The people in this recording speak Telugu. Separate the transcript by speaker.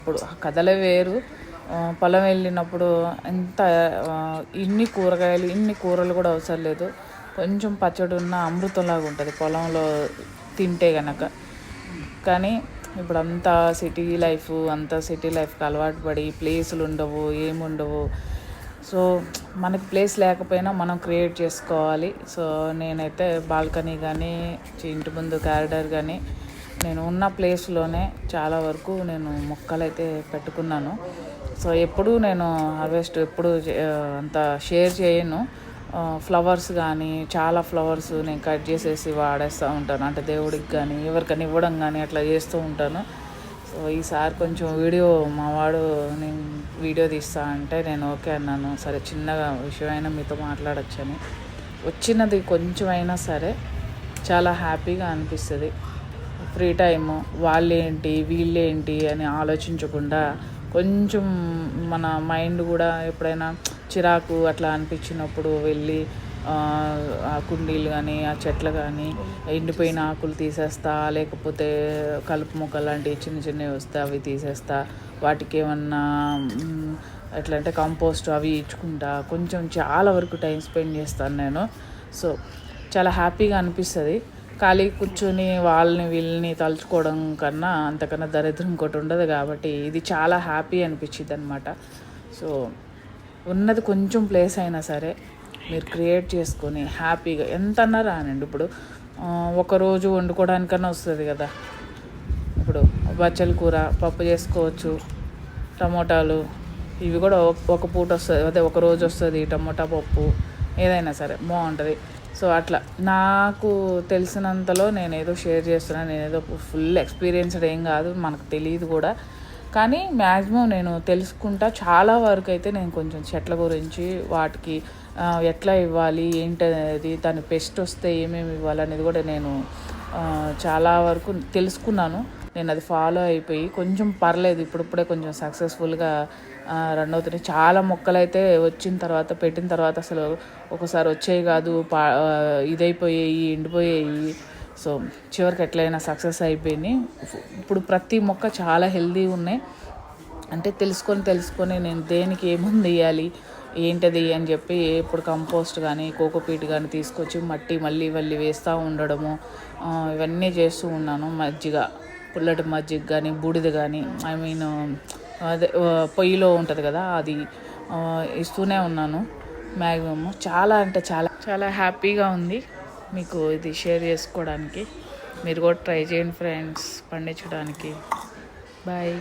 Speaker 1: ఇప్పుడు కథలే వేరు. పొలం వెళ్ళినప్పుడు ఎంత ఇన్ని కూరగాయలు ఇన్ని కూరలు కూడా అవసరం లేదు, కొంచెం పచ్చడి ఉన్న అమృతంలాగా ఉంటుంది పొలంలో తింటే కనుక. కానీ ఇప్పుడు అంతా సిటీ లైఫ్కి అలవాటు పడి ప్లేసులు ఉండవు, ఏముండవు. సో మనకి ప్లేస్ లేకపోయినా మనం క్రియేట్ చేసుకోవాలి. సో నేనైతే బాల్కనీ కానీ ఇంటి ముందు కారిడార్ కానీ నేను ఉన్న ప్లేస్లోనే చాలా వరకు నేను మొక్కలైతే పెట్టుకున్నాను. సో ఎప్పుడూ నేను హార్వెస్ట్ అంత షేర్ చేయను. ఫ్లవర్స్ కానీ చాలా ఫ్లవర్స్ నేను కట్ చేసేసి వాడేస్తూ ఉంటాను, అంటే దేవుడికి కానీ ఎవరికైనా ఇవ్వడం కానీ అట్లా చేస్తూ ఉంటాను. సో ఈసారి కొంచెం మా వాడు నేను వీడియో తీస్తా అంటే నేను ఓకే అన్నాను. సరే చిన్నగా విషయమైనా మీతో మాట్లాడొచ్చని. వచ్చినది కొంచెమైనా సరే చాలా హ్యాపీగా అనిపిస్తుంది. ఫ్రీ టైము వాళ్ళేంటి వీళ్ళేంటి అని ఆలోచించకుండా కొంచెం మన మైండ్ కూడా ఎప్పుడైనా చిరాకు అట్లా అనిపించినప్పుడు వెళ్ళి ఆ కుండీలు కానీ ఆ చెట్లు కానీ ఎండిపోయిన ఆకులు తీసేస్తా, లేకపోతే కలుపు మొక్కలు లాంటివి చిన్న చిన్నవి వస్తే అవి తీసేస్తా, వాటికి ఏమన్నా ఎట్లా అంటే కంపోస్ట్ అవి ఇచ్చుకుంటా, కొంచెం చాలా వరకు టైం స్పెండ్ చేస్తాను నేను. సో చాలా హ్యాపీగా అనిపిస్తుంది. ఖాళీ కూర్చొని వాళ్ళని వీళ్ళని తలుచుకోవడం కన్నా అంతకన్నా దరిద్రం ఇంకోటి ఉండదు కాబట్టి ఇది చాలా హ్యాపీ అనిపించింది అనమాట. సో ఉన్నది కొంచెం ప్లేస్ అయినా సరే మీరు క్రియేట్ చేసుకొని హ్యాపీగా ఎంత అన్నా రానండి. ఇప్పుడు ఒకరోజు వండుకోవడానికన్నా వస్తుంది కదా. ఇప్పుడు బచ్చల కూర పప్పు చేసుకోవచ్చు, టమోటాలు ఇవి కూడా ఒక పూట వస్తుంది, అదే ఒక రోజు వస్తుంది టమోటా పప్పు, ఏదైనా సరే బాగుంటుంది. సో అట్లా నాకు తెలిసినంతలో నేనేదో షేర్ చేస్తున్నాను. నేనేదో ఫుల్ ఎక్స్పీరియన్స్డ్ ఏం కాదు, మనకు తెలియదు కూడా. కానీ మ్యాక్సిమం నేను తెలుసుకుంటా. చాలా వరకు అయితే నేను కొంచెం చెట్ల గురించి, వాటికి ఎట్లా ఇవ్వాలి ఏంటనేది, దాని పెస్ట్ వస్తే ఏమేమి ఇవ్వాలనేది కూడా నేను చాలా వరకు తెలుసుకున్నాను. నేను అది ఫాలో అయిపోయి కొంచెం పర్లేదు, ఇప్పుడిప్పుడే కొంచెం సక్సెస్ఫుల్గా రన్ అవుతున్నాయి. చాలా మొక్కలైతే వచ్చిన తర్వాత పెట్టిన తర్వాత అసలు ఒకసారి వచ్చేవి కాదు, ఇదైపోయాయి, ఎండిపోయాయి. సో చివరికి ఎట్లయినా సక్సెస్ అయిపోయినాయి. ఇప్పుడు ప్రతి మొక్క చాలా హెల్తీగా ఉన్నాయి. అంటే తెలుసుకొని నేను దేనికి ఏముంది వేయాలి ఏంటది అని చెప్పి ఇప్పుడు కంపోస్ట్ కానీ కోకోపీట్ కానీ తీసుకొచ్చి మట్టి మళ్ళీ వేస్తూ ఉండడము, ఇవన్నీ చేస్తూ ఉన్నాను. పుల్లటి మజ్జిగ కానీ బూడిద కానీ అదే పొయ్యిలో ఉంటుంది కదా, అది ఇస్తూనే ఉన్నాను మ్యాక్సిమమ్. చాలా అంటే చాలా చాలా హ్యాపీగా ఉంది మీకు ఇది షేర్ చేసుకోవడానికి. మీరు కూడా ట్రై చేయండి ఫ్రెండ్స్, పండించడానికి. బాయ్.